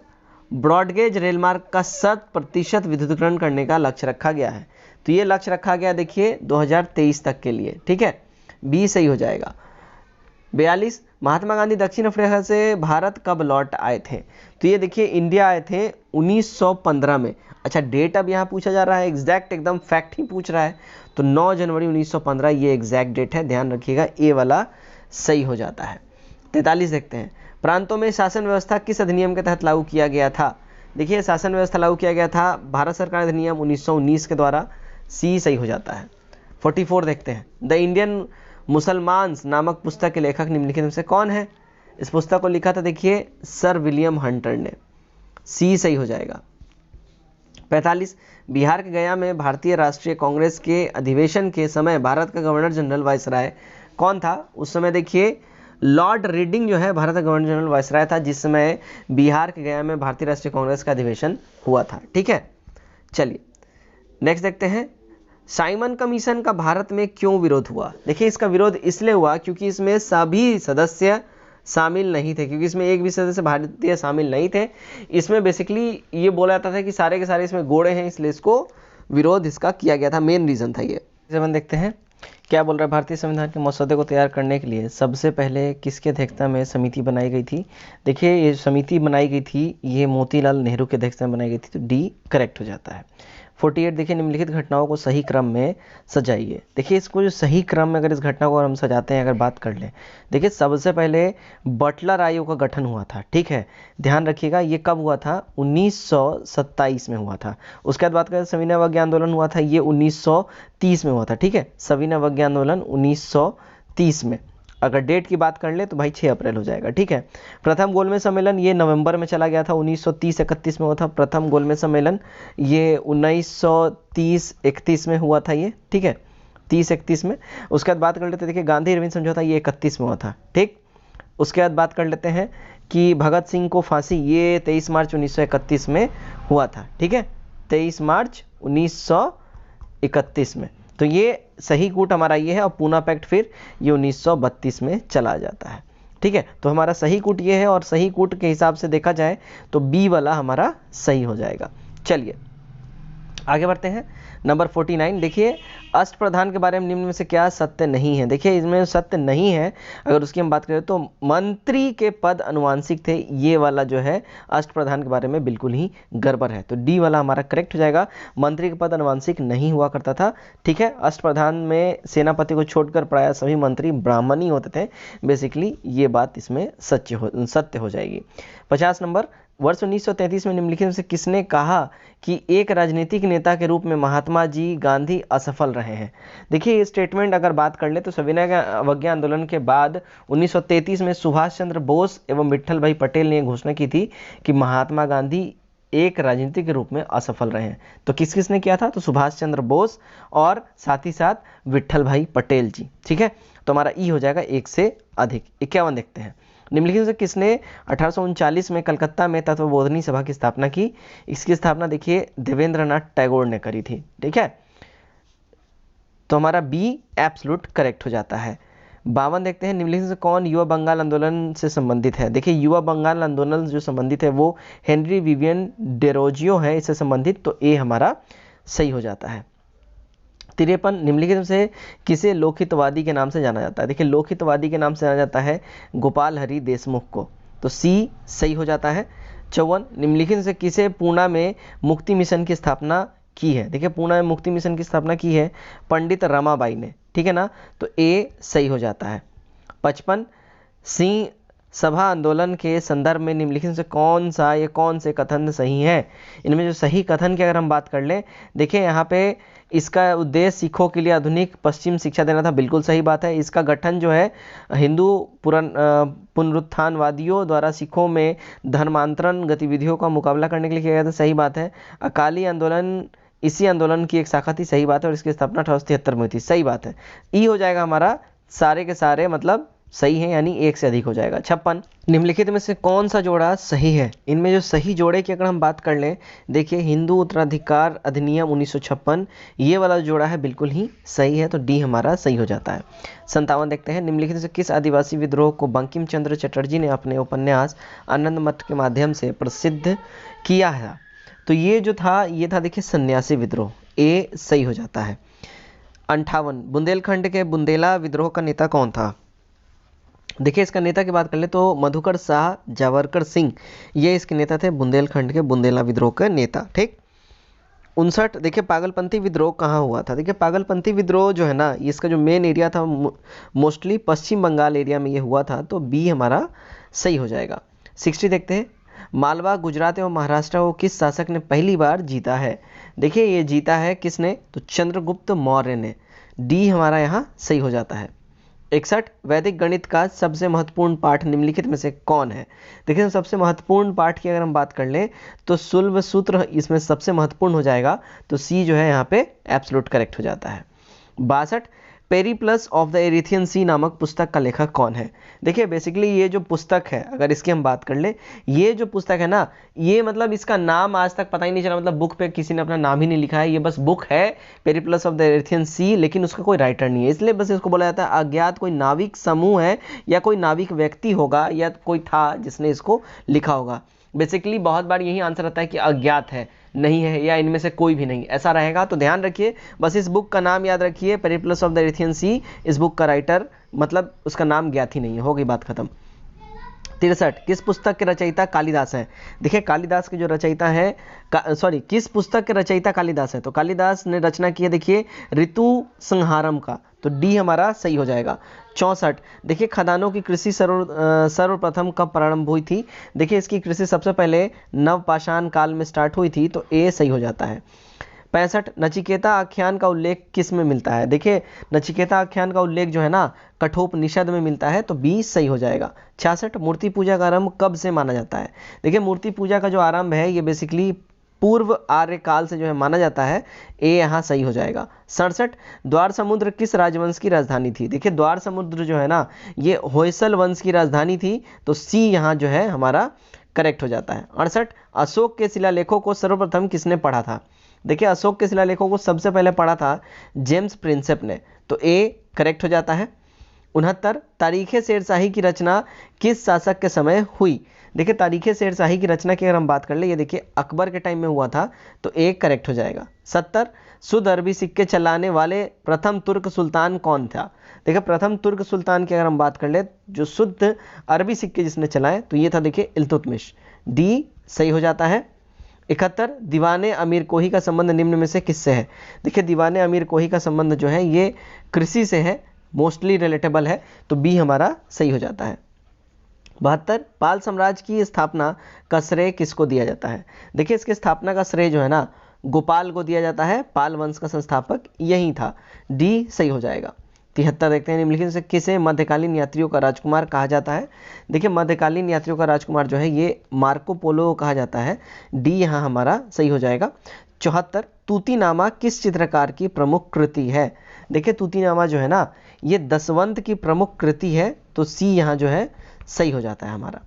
ब्रॉडगेज रेलमार्ग का 100% विद्युतीकरण करने का लक्ष्य रखा गया है? तो ये लक्ष्य रखा गया देखिए 2023 तक के लिए। ठीक है, बी सही हो जाएगा। 42, महात्मा गांधी दक्षिण अफ्रीका से भारत कब लौट आए थे? तो ये देखिए इंडिया आए थे 1915 में। अच्छा, डेट अब यहाँ पूछा जा रहा है, एग्जैक्ट एकदम फैक्ट ही पूछ रहा है, तो 9 जनवरी 1915 ये एग्जैक्ट डेट है, ध्यान रखिएगा, ए वाला सही हो जाता है। 43 देखते हैं, प्रांतों में शासन व्यवस्था किस अधिनियम के तहत लागू किया गया था? देखिए, शासन व्यवस्था लागू किया गया था भारत सरकार अधिनियम 1919 के द्वारा, सी सही हो जाता है। 44 देखते हैं, द इंडियन मुसलमान्स नामक पुस्तक के लेखक निम्नलिखित में से कौन है? इस पुस्तक को लिखा था देखिए सर विलियम हंटर ने, सी सही हो जाएगा। 45, बिहार के गया में भारतीय राष्ट्रीय कांग्रेस के अधिवेशन के समय भारत का गवर्नर जनरल वायसराय कौन था? उस समय देखिए लॉर्ड रीडिंग जो है भारत का गवर्नर जनरल वायसराय था, जिस समय बिहार के गया में भारतीय राष्ट्रीय कांग्रेस का अधिवेशन हुआ था। ठीक है, चलिए नेक्स्ट देखते हैं, साइमन कमीशन का भारत में क्यों विरोध हुआ? देखिए, इसका विरोध इसलिए हुआ क्योंकि इसमें सभी सदस्य शामिल नहीं थे, क्योंकि इसमें एक भी सदस्य भारतीय शामिल नहीं थे। इसमें बेसिकली ये बोला जाता था कि सारे के सारे इसमें गोड़े हैं, इसलिए इसको विरोध इसका किया गया था, मेन रीजन था ये। हम देखते हैं क्या बोल रहा है, भारतीय संविधान के मसौदे को तैयार करने के लिए सबसे पहले किसकी अध्यक्षता में समिति बनाई गई थी? देखिए, ये समिति बनाई गई थी, ये मोतीलाल नेहरू की अध्यक्षता में बनाई गई थी, तो डी करेक्ट हो जाता है। 48 देखिए, निम्नलिखित घटनाओं को सही क्रम में सजाइए। देखिए इसको जो सही क्रम में अगर इस घटना को हम सजाते हैं, अगर बात कर लें, देखिए सबसे पहले बटलर आयोग का गठन हुआ था, ठीक है, ध्यान रखिएगा ये कब हुआ था, 1927 में हुआ था। उसके बाद बात करें सविनय अवज्ञा आंदोलन हुआ था, ये 1930 में हुआ था, ठीक है, सविनय अवज्ञा आंदोलन 1930 में। अगर डेट की बात कर ले तो भाई 6 अप्रैल हो जाएगा, ठीक है। प्रथम गोलमेज सम्मेलन ये नवंबर में चला गया था, 1930-31 में हुआ था प्रथम गोलमेज सम्मेलन, ये 1930-31 में हुआ था ये, ठीक है, 30-31 में। उसके बाद बात कर लेते हैं, देखिए गांधी इरविन समझौता ये 31 में हुआ था, ठीक। उसके बाद बात कर लेते हैं कि भगत सिंह को फांसी, ये 23 मार्च 1931 में हुआ था, ठीक है, 23 मार्च 1931 में। तो ये सही कूट हमारा ये है, और पूना पैक्ट फिर ये 1932 में चला जाता है, ठीक है। तो हमारा सही कूट ये है, और सही कूट के हिसाब से देखा जाए तो बी वाला हमारा सही हो जाएगा। चलिए आगे बढ़ते हैं। नंबर 49 देखिए, अष्टप्रधान के बारे में निम्न में से क्या सत्य नहीं है। देखिए इसमें सत्य नहीं है, अगर उसकी हम बात करें तो मंत्री के पद अनुवांशिक थे, ये वाला जो है अष्टप्रधान के बारे में बिल्कुल ही गड़बड़ है, तो डी वाला हमारा करेक्ट हो जाएगा। मंत्री के पद अनुवांशिक नहीं हुआ करता था, ठीक है। अष्टप्रधान में सेनापति को छोड़कर प्राय सभी मंत्री ब्राह्मण ही होते थे, बेसिकली ये बात इसमें सत्य हो जाएगी। 50 नंबर, वर्ष 1933 में निम्नलिखित में से किसने कहा कि एक राजनीतिक नेता के रूप में महात्मा जी गांधी असफल रहे हैं। देखिए ये स्टेटमेंट अगर बात कर ले तो सविनय अवज्ञा आंदोलन के बाद 1933 में सुभाष चंद्र बोस एवं विट्ठल भाई पटेल ने घोषणा की थी कि महात्मा गांधी एक राजनीतिक के रूप में असफल रहे हैं। तो किस किसने किया था, तो सुभाष चंद्र बोस और साथ ही साथ विट्ठल भाई पटेल जी, ठीक है। तो हमारा ई हो जाएगा 1 से अधिक। 51 देखते हैं, निम्नलिखित से किसने 1839 में कलकत्ता में तत्वबोधनी सभा की स्थापना की। इसकी स्थापना देखिए देवेंद्रनाथ टैगोर ने करी थी, ठीक है। तो हमारा बी एब्सोल्यूट करेक्ट हो जाता है। 52 देखते हैं, निम्नलिखित से कौन युवा बंगाल आंदोलन से संबंधित है। देखिए युवा बंगाल आंदोलन जो संबंधित है वो हेनरी विवियन डेरोजियो है इससे संबंधित, तो ए हमारा सही हो जाता है। 53 निम्नलिखित से किसे लोकहितवादी के नाम से जाना जाता है। देखिए लोकहितवादी के नाम से जाना जाता है गोपाल हरि देशमुख को, तो सी सही हो जाता है। 54 निम्नलिखित से किसे पूना में मुक्ति मिशन की स्थापना की है। देखिए पूना में मुक्ति मिशन की स्थापना की है पंडित रमाबाई ने, ठीक है ना, तो ए सही हो जाता है। 55 सिंह सभा आंदोलन के संदर्भ में निम्नलिखित से कौन सा ये कौन से कथन सही है। इनमें जो सही कथन की अगर हम बात कर लें, देखिए यहाँ पे इसका उद्देश्य सिखों के लिए आधुनिक पश्चिम शिक्षा देना था, बिल्कुल सही बात है। इसका गठन जो है हिंदू पुनरुत्थानवादियों द्वारा सिखों में धर्मांतरण गतिविधियों का मुकाबला करने के लिए किया गया था, सही बात है। अकाली आंदोलन इसी आंदोलन की एक शाखा थी, सही बात है, और इसकी स्थापना 1873 में हुई थी, सही बात है। ई हो जाएगा हमारा सारे के सारे मतलब सही है, यानी 1 से अधिक हो जाएगा। 56 निम्नलिखित में से कौन सा जोड़ा सही है। इनमें जो सही जोड़े की अगर हम बात कर लें, देखिए हिंदू उत्तराधिकार अधिनियम 1956 ये वाला जोड़ा है बिल्कुल ही सही है, तो डी हमारा सही हो जाता है। 57 देखते हैं, निम्नलिखित में से किस आदिवासी विद्रोह को बंकिम चंद्र चटर्जी ने अपने उपन्यास आनंद मठ के माध्यम से प्रसिद्ध किया है। तो ये जो था ये था देखिए सन्यासी विद्रोह, ए सही हो जाता है। 58 बुंदेलखंड के बुंदेला विद्रोह का नेता कौन था। देखिए इसका नेता की बात कर ले तो मधुकर शाह जावरकर सिंह ये इसके नेता थे, बुंदेलखंड के बुंदेला विद्रोह के नेता, ठीक। 59 देखिए पागलपंथी विद्रोह कहाँ हुआ था। देखिए पागलपंथी विद्रोह जो है ना, इसका जो मेन एरिया था मोस्टली पश्चिम बंगाल एरिया में ये हुआ था, तो बी हमारा सही हो जाएगा। 60 देखते हैं, मालवा गुजरात एवं महाराष्ट्र को किस शासक ने पहली बार जीता है। देखिए ये जीता है किसने, तो चंद्रगुप्त मौर्य ने, डी हमारा यहाँ सही हो जाता है। 61 वैदिक गणित का सबसे महत्वपूर्ण पाठ निम्नलिखित में से कौन है। देखिए सबसे महत्वपूर्ण पाठ की अगर हम बात कर लें तो सुलभ सूत्र इसमें सबसे महत्वपूर्ण हो जाएगा, तो सी जो है यहाँ पे एब्सोल्यूट करेक्ट हो जाता है। 62 पेरिप्लस ऑफ द एरिथियन सी नामक पुस्तक का लेखक कौन है। देखिए बेसिकली ये जो पुस्तक है अगर इसकी हम बात कर ले, ये जो पुस्तक है ना, ये मतलब इसका नाम आज तक पता ही नहीं चला, मतलब बुक पे किसी ने अपना नाम ही नहीं लिखा है, ये बस बुक है पेरिप्लस ऑफ द एरिथियन सी, लेकिन उसका कोई राइटर नहीं है, इसलिए बस इसको बोला जाता है अज्ञात कोई नाविक समूह है या कोई नाविक व्यक्ति होगा या कोई था जिसने इसको लिखा होगा। बेसिकली बहुत बार यही आंसर रहता है कि अज्ञात है, नहीं है, या इनमें से कोई भी नहीं, ऐसा रहेगा। तो ध्यान रखिए, बस इस बुक का नाम याद रखिए, पेरिप्लस ऑफ द एरिथियन सी, इस बुक का राइटर मतलब उसका नाम ज्ञात ही नहीं है, हो गई बात खत्म। 63 किस पुस्तक के रचयिता कालिदास हैं? देखिए कालिदास के जो रचयिता हैं किस पुस्तक के रचयिता कालिदास हैं? तो कालिदास ने रचना की है देखिए ऋतु संहारम का, तो डी हमारा सही हो जाएगा। 64 देखिए खदानों की कृषि सर्वप्रथम कब प्रारंभ हुई थी? देखिए इसकी कृषि सबसे पहले नवपाषाण काल में स्टार्ट हुई थी, तो ए सही हो जाता है। 65 नचिकेता आख्यान का उल्लेख किस में मिलता है? देखिए नचिकेता आख्यान का उल्लेख जो है ना कठोपनिषद में मिलता है, तो बी सही हो जाएगा। 66 मूर्ति पूजा का आरंभ कब से माना जाता है? देखिए मूर्ति पूजा का जो आरंभ है ये बेसिकली पूर्व आर्य काल से जो है माना जाता है, ए यहाँ सही हो जाएगा। 67 द्वार समुद्र किस राजवंश की राजधानी थी? देखिए द्वार समुद्र जो है ना ये होयसल वंश की राजधानी थी, तो सी यहाँ जो है हमारा करेक्ट हो जाता है। 68 अशोक के शिलालेखों को सर्वप्रथम किसने पढ़ा था? देखिए अशोक के शिलालेखों को सबसे पहले पढ़ा था जेम्स प्रिंसेप ने, तो ए करेक्ट हो जाता है। 69 तारीखे शेरशाही की रचना किस शासक के समय हुई? देखिए तारीखे शेरशाही की रचना की अगर हम बात कर ले, ये देखिए अकबर के टाइम में हुआ था, तो ए करेक्ट हो जाएगा। 70 शुद्ध अरबी सिक्के चलाने वाले प्रथम तुर्क सुल्तान कौन था? देखिए प्रथम तुर्क सुल्तान की अगर हम बात कर ले जो शुद्ध अरबी सिक्के जिसने चलाए, तो ये था देखिए इल्तुतमिश, डी सही हो जाता है। 71 दीवाने अमीर कोही का संबंध निम्न में से किससे है? देखिए दीवाने अमीर कोही का संबंध जो है ये कृषि से है, मोस्टली रिलेटेबल है, तो बी हमारा सही हो जाता है। 72 पाल साम्राज्य की स्थापना का श्रेय किसको दिया जाता है? देखिए इसकी स्थापना का श्रेय जो है ना गोपाल को दिया जाता है, पाल वंश का संस्थापक यही था, डी सही हो जाएगा। 73 देखते हैं निम्नलिखित से किसे मध्यकालीन यात्रियों का राजकुमार कहा जाता है? देखिए मध्यकालीन यात्रियों का राजकुमार जो है ये मार्को पोलो कहा जाता है, डी यहाँ हमारा सही हो जाएगा। 74 तूतीनामा किस चित्रकार की प्रमुख कृति है? देखिए तूतीनामा जो है ना ये दसवंत की प्रमुख कृति है, तो सी यहाँ जो है सही हो जाता है हमारा।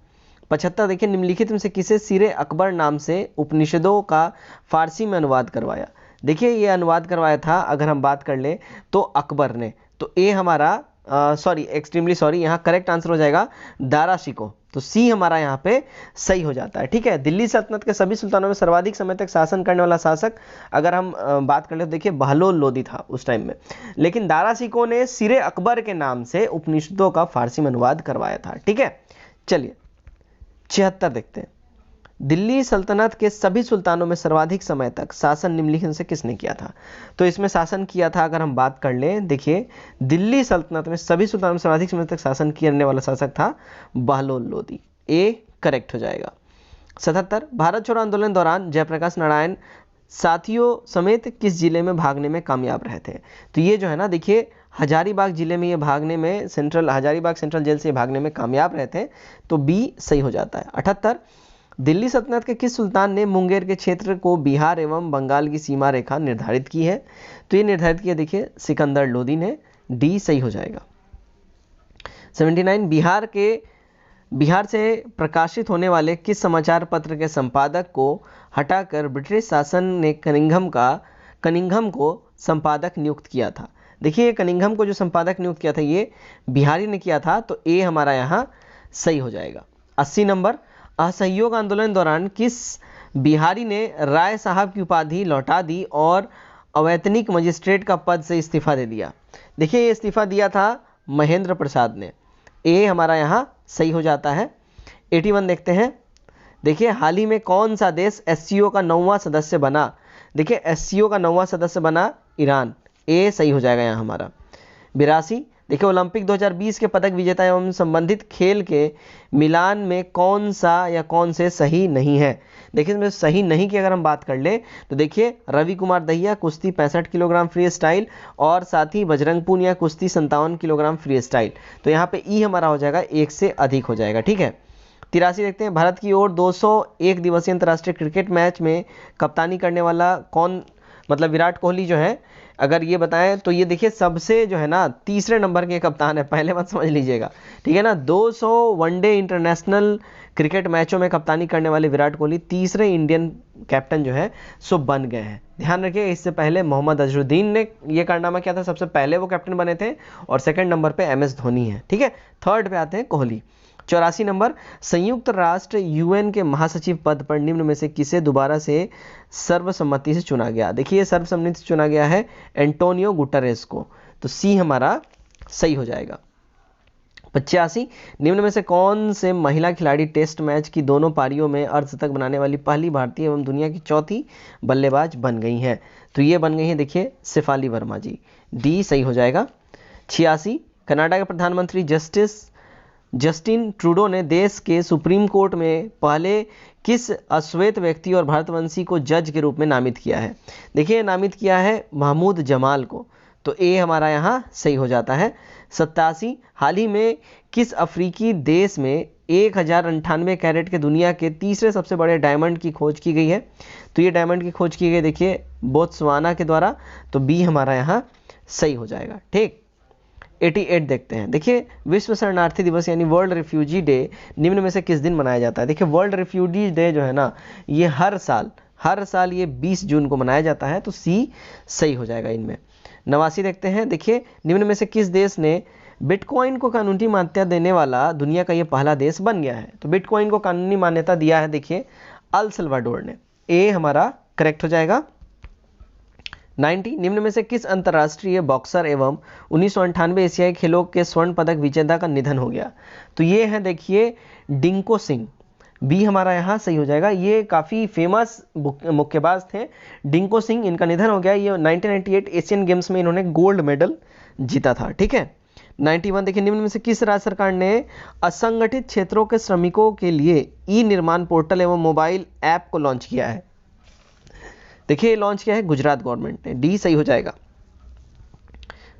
75 देखिए निम्नलिखित में से किसे सिरे अकबर नाम से उपनिषदों का फारसी में अनुवाद करवाया? देखिए ये अनुवाद करवाया था अगर हम बात कर ले तो अकबर ने, तो ए हमारा एक्सट्रीमली सॉरी यहाँ करेक्ट आंसर हो जाएगा दारा शिकोह, तो सी हमारा यहाँ पे सही हो जाता है। ठीक है, दिल्ली सल्तनत के सभी सुल्तानों में सर्वाधिक समय तक शासन करने वाला शासक अगर हम बात कर ले तो देखिए बहलोल लोदी था उस टाइम में, लेकिन दारा शिकोह ने सिरे अकबर के नाम से उपनिषदों का फारसी में अनुवाद करवाया था। ठीक है, चलिए 76 देखते हैं दिल्ली सल्तनत के सभी सुल्तानों में सर्वाधिक समय तक शासन निम्नलिखित से किसने किया था? तो इसमें शासन किया था अगर हम बात कर लें, देखिए दिल्ली सल्तनत में सभी सुल्तानों में सर्वाधिक समय तक शासन करने वाला शासक था बहलोल लोदी, ए करेक्ट हो जाएगा। 77 भारत छोड़ो आंदोलन दौरान जयप्रकाश नारायण साथियों समेत किस जिले में भागने में कामयाब रहे थे? तो ये जो है ना देखिए हजारीबाग जिले में ये भागने में हजारीबाग सेंट्रल जेल से भागने में कामयाब रहे थे, तो बी सही हो जाता है। 78 दिल्ली सल्तनत के किस सुल्तान ने मुंगेर के क्षेत्र को बिहार एवं बंगाल की सीमा रेखा निर्धारित की है? तो ये निर्धारित किया देखिए सिकंदर लोदी ने, डी सही हो जाएगा। 79 बिहार से प्रकाशित होने वाले किस समाचार पत्र के संपादक को हटाकर ब्रिटिश शासन ने कनिंघम को संपादक नियुक्त किया था? देखिए कनिंघम को जो संपादक नियुक्त किया था ये बिहारी ने किया था, तो ए हमारा यहाँ सही हो जाएगा। 80 नंबर असहयोग आंदोलन दौरान किस बिहारी ने राय साहब की उपाधि लौटा दी और अवैतनिक मजिस्ट्रेट का पद से इस्तीफा दे दिया? देखिए ये इस्तीफा दिया था महेंद्र प्रसाद ने, ए हमारा यहाँ सही हो जाता है। 81 देखते हैं, देखिए हाल ही में कौन सा देश एससीओ का 9वां सदस्य बना? देखिए एससीओ का 9वां सदस्य बना ईरान, ए सही हो जाएगा यहाँ हमारा। 82 देखिए ओलंपिक 2020 के पदक विजेता एवं संबंधित खेल के मिलान में कौन सा या कौन से सही नहीं है? देखिए इसमें सही नहीं की अगर हम बात कर ले तो देखिए रवि कुमार दहिया कुश्ती 65 किलोग्राम फ्री स्टाइल और साथ ही बजरंग पूनिया कुश्ती 57 किलोग्राम फ्री स्टाइल, तो यहाँ पे ई हमारा हो जाएगा एक से अधिक हो जाएगा। ठीक है, 83 देखते हैं भारत की ओर 201 दिवसीय अंतर्राष्ट्रीय क्रिकेट मैच में कप्तानी करने वाला कौन, मतलब विराट कोहली जो है अगर ये बताएं तो ये देखिए सबसे जो है ना तीसरे नंबर के कप्तान है, पहले मत समझ लीजिएगा। ठीक है ना, 200 वनडे इंटरनेशनल क्रिकेट मैचों में कप्तानी करने वाले विराट कोहली तीसरे इंडियन कैप्टन जो है सो बन गए हैं। ध्यान रखिए इससे पहले मोहम्मद अजहरुद्दीन ने ये कारनामा किया था, सबसे पहले वो कैप्टन बने थे, और सेकंड नंबर पे एमएस धोनी है। ठीक है, थर्ड पे आते हैं कोहली। 84 नंबर संयुक्त राष्ट्र यूएन के महासचिव पद पर निम्न में से किसे दोबारा से सर्वसम्मति से चुना गया? देखिए सर्वसम्मति से चुना गया है एंटोनियो गुटरेस को, तो सी हमारा सही हो जाएगा। 85 निम्न में से कौन से महिला खिलाड़ी टेस्ट मैच की दोनों पारियों में अर्धशतक बनाने वाली पहली भारतीय एवं दुनिया की चौथी बल्लेबाज बन गई हैं? तो ये बन गई हैं, देखिए शेफाली वर्मा जी। डी सही हो जाएगा। 86 कनाडा के प्रधानमंत्री जस्टिन ट्रूडो ने देश के सुप्रीम कोर्ट में पहले किस अश्वेत व्यक्ति और भारतवंशी को जज के रूप में नामित किया है? देखिए नामित किया है महमूद जमाल को, तो ए हमारा यहाँ सही हो जाता है। 87 हाल ही में किस अफ्रीकी देश में 1098 कैरेट के दुनिया के तीसरे सबसे बड़े डायमंड की खोज की गई है? तो ये डायमंड की खोज की गई देखिए बोत्सवाना के द्वारा, तो बी हमारा यहाँ सही हो जाएगा। ठीक, 88 देखते हैं। देखिए विश्व शरणार्थी दिवस यानी वर्ल्ड रिफ्यूजी डे निम्न में से किस दिन मनाया जाता है? देखिए वर्ल्ड रिफ्यूजी डे जो है ना, ये हर साल ये 20 जून को मनाया जाता है, तो सी सही हो जाएगा इनमें। 89 देखते हैं। देखिए निम्न में से किस देश ने बिटकॉइन को कानूनी मान्यता देने वाला दुनिया का ये पहला देश बन गया है? तो बिटकॉइन को कानूनी मान्यता दिया है देखिए अल सल्वाडोर ने। ए हमारा करेक्ट हो जाएगा। 90 निम्न में से किस अंतर्राष्ट्रीय बॉक्सर एवं 1998 एशियाई खेलों के स्वर्ण पदक विजेता का निधन हो गया? तो ये है देखिए डिंको सिंह। बी हमारा यहाँ सही हो जाएगा। ये काफ़ी फेमस मुक्केबाज थे डिंको सिंह, इनका निधन हो गया। ये 1998 एशियन गेम्स में इन्होंने गोल्ड मेडल जीता था। ठीक है। 91 देखिए निम्न में से किस राज्य सरकार ने असंगठित क्षेत्रों के श्रमिकों के लिए ई निर्माण पोर्टल एवं मोबाइल ऐप को लॉन्च किया है? देखिए लॉन्च किया है गुजरात गवर्नमेंट ने। डी सही हो जाएगा।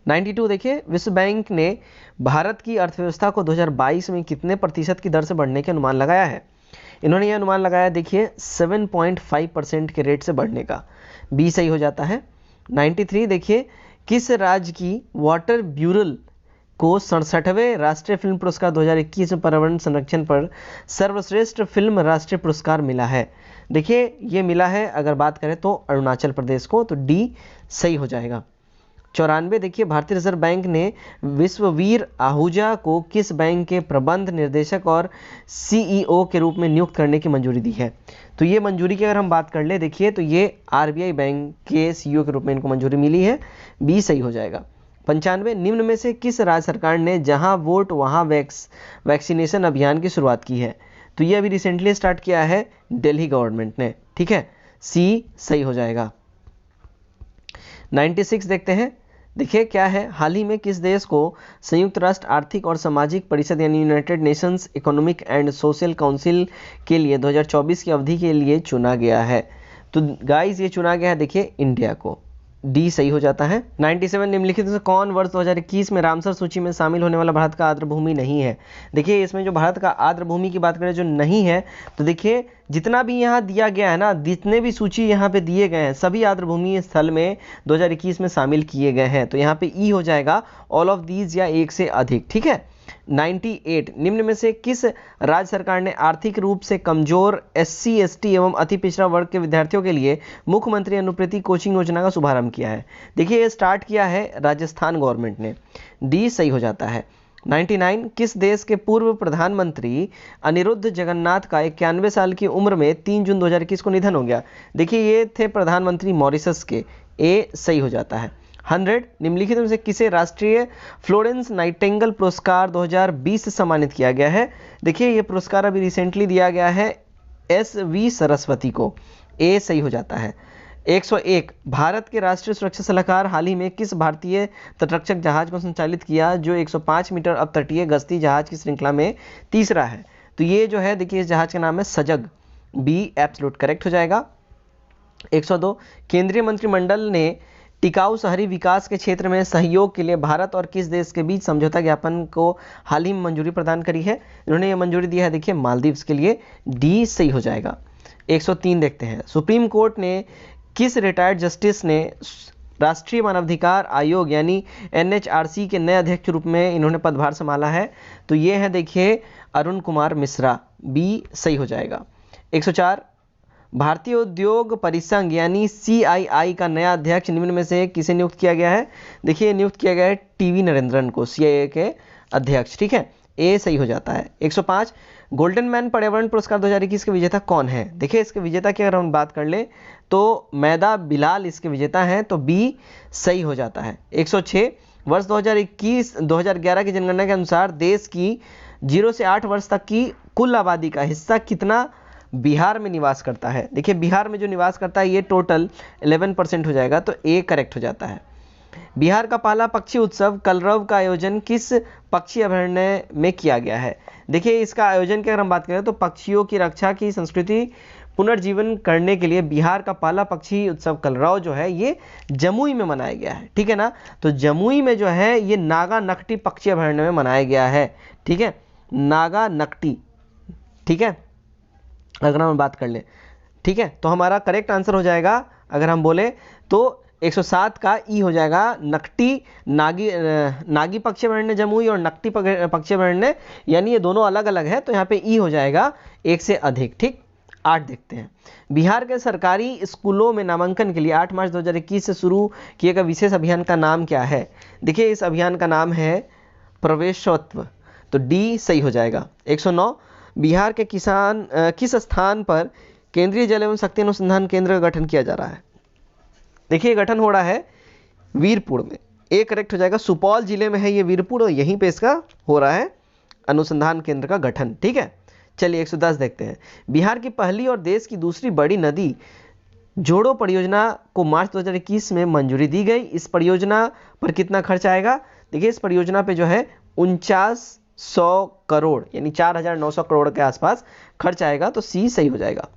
92 देखिए विश्व बैंक ने भारत की अर्थव्यवस्था को 2022 में कितने प्रतिशत की दर से बढ़ने के अनुमान लगाया है? इन्होंने यह अनुमान लगाया देखिए 7.5% के रेट से बढ़ने का। बी सही हो जाता है। 93 देखिए किस राज्य की वाटर ब्यूरो को 67वें राष्ट्रीय फिल्म पुरस्कार 2021 में पर्यावरण संरक्षण पर सर्वश्रेष्ठ फिल्म राष्ट्रीय पुरस्कार मिला है? देखिए ये मिला है अगर बात करें तो अरुणाचल प्रदेश को, तो डी सही हो जाएगा। 94 देखिए भारतीय रिजर्व बैंक ने विश्ववीर आहूजा को किस बैंक के प्रबंध निर्देशक और सीईओ के रूप में नियुक्त करने की मंजूरी दी है? तो ये मंजूरी की अगर हम बात कर ले देखिए तो ये आरबीआई बैंक के सीईओ के रूप में इनको मंजूरी मिली है। बी सही हो जाएगा। 95 निम्न में से किस राज्य सरकार ने जहां वोट वहां वैक्सीनेशन अभियान की शुरुआत की है? तो ये अभी रिसेंटली स्टार्ट किया है दिल्ली गवर्नमेंट ने। ठीक है, सी सही हो जाएगा। 96 देखते हैं। देखिए क्या है, हाल ही में किस देश को संयुक्त राष्ट्र आर्थिक और सामाजिक परिषद यानी United Nations economic and social council के लिए 2024 की अवधि के लिए चुना गया है? तो गाइस ये चुना गया है देखिए इंडिया को। डी सही हो जाता है। 97 निम्नलिखित में से कौन वर्ष 2021 में रामसर सूची में शामिल होने वाला भारत का आर्द्र भूमि नहीं है? देखिए इसमें जो भारत का आर्द्र भूमि की बात करें जो नहीं है, तो देखिए जितना भी यहाँ दिया गया है ना, जितने भी सूची यहाँ पे दिए गए हैं सभी आर्द्र भूमि स्थल में 2021 में शामिल किए गए हैं। तो यहाँ पे ई हो जाएगा ऑल ऑफ दीज या एक से अधिक। ठीक है। 98 निम्न में से किस राज्य सरकार ने आर्थिक रूप से कमजोर एससी एसटी एवं अति पिछड़ा वर्ग के विद्यार्थियों के लिए मुख्यमंत्री अनुप्रति कोचिंग योजना का शुभारंभ किया है? देखिए ये स्टार्ट किया है राजस्थान गवर्नमेंट ने। डी सही हो जाता है। 99 किस देश के पूर्व प्रधानमंत्री अनिरुद्ध जगन्नाथ का 91 साल की उम्र में 3 जून 2021 को निधन हो गया? देखिए ये थे प्रधानमंत्री मॉरिशस के। ए सही हो जाता है। 100 निम्नलिखित में से किसे राष्ट्रीय फ्लोरेंस नाइटिंगेल पुरस्कार 2020 से सम्मानित किया गया है? देखिए ये पुरस्कार अभी रिसेंटली दिया गया है एस.वी. सरस्वती को। ए सही हो जाता है। 101 भारत के राष्ट्रीय सुरक्षा सलाहकार हाल ही में किस भारतीय तटरक्षक जहाज को संचालित किया जो 105 मीटर अपतटीय गश्ती जहाज की श्रृंखला में तीसरा है? तो ये जो है देखिए इस जहाज का नाम है सजग। बी एब्सोल्यूट करेक्ट हो जाएगा। 102 केंद्रीय मंत्रिमंडल ने टिकाऊ शहरी विकास के क्षेत्र में सहयोग के लिए भारत और किस देश के बीच समझौता ज्ञापन को हाल ही में मंजूरी प्रदान करी है? इन्होंने ये मंजूरी दी है देखिए मालदीव्स के लिए। डी सही हो जाएगा। 103 देखते हैं। सुप्रीम कोर्ट ने किस रिटायर्ड जस्टिस ने राष्ट्रीय मानवाधिकार आयोग यानी एनएचआरसी के नए अध्यक्ष के रूप में इन्होंने पदभार संभाला है? तो ये है देखिए अरुण कुमार मिश्रा। बी सही हो जाएगा। 104 भारतीय उद्योग परिसंघ यानी सीआईआई का नया अध्यक्ष निम्न में से किसे नियुक्त किया गया है? देखिए नियुक्त किया गया है टीवी नरेंद्रन को, सीआईआई के अध्यक्ष। ठीक है। ए सही हो जाता है। 105 गोल्डन मैन पर्यावरण पुरस्कार 2021 के विजेता कौन है? देखिए इसके विजेता की अगर हम बात कर ले तो मैदा बिलाल इसके विजेता हैं, तो बी सही हो जाता है। 106 वर्ष 2011 की जनगणना के अनुसार देश की 0 से 8 वर्ष तक की कुल आबादी का हिस्सा कितना बिहार में निवास करता है? देखिए बिहार में जो निवास करता है ये टोटल 11% हो जाएगा, तो ए करेक्ट हो जाता है। बिहार का पहला पक्षी उत्सव कलरव का आयोजन किस पक्षी अभयारण्य में किया गया है? देखिए इसका आयोजन की अगर हम बात करें तो पक्षियों की रक्षा की संस्कृति पुनर्जीवन करने के लिए बिहार का पहला पक्षी उत्सव कलरव जो है ये जमुई में मनाया गया है, ठीक है ना। तो जमुई में जो है ये नागा नकटी पक्षी अभयारण्य में मनाया गया है, ठीक है, नागा नकटी, ठीक है, अगर हम बात कर ले, ठीक है। तो हमारा करेक्ट आंसर हो जाएगा अगर हम बोले तो 107 का ई हो जाएगा, नकटी नागी पक्षी अभयारण्य जमुई और नकटी पक्षी अभयारण्य, यानी ये दोनों अलग अलग है, तो यहाँ पे ई हो जाएगा एक से अधिक, ठीक। 8 देखते हैं। बिहार के सरकारी स्कूलों में नामांकन के लिए 8 मार्च 2021 से शुरू किए गए विशेष अभियान का नाम क्या है? देखिए इस अभियान का नाम है प्रवेशोत्सव, तो डी सही हो जाएगा। 109 बिहार के किस स्थान पर केंद्रीय जल एवं शक्ति अनुसंधान केंद्र का गठन किया जा रहा है? देखिए गठन हो रहा है वीरपुर में, ए करेक्ट हो जाएगा। सुपौल जिले में है ये वीरपुर और यहीं पे इसका हो रहा है अनुसंधान केंद्र का गठन, ठीक है। चलिए 110 देखते हैं। बिहार की पहली और देश की दूसरी बड़ी नदी जोड़ो परियोजना को मार्च 2021 में मंजूरी दी गई। इस परियोजना पर कितना खर्च आएगा? देखिए इस परियोजना पे जो है 4900 करोड़ यानी 4900 करोड़ के आसपास खर्च आएगा, तो सी सही हो जाएगा।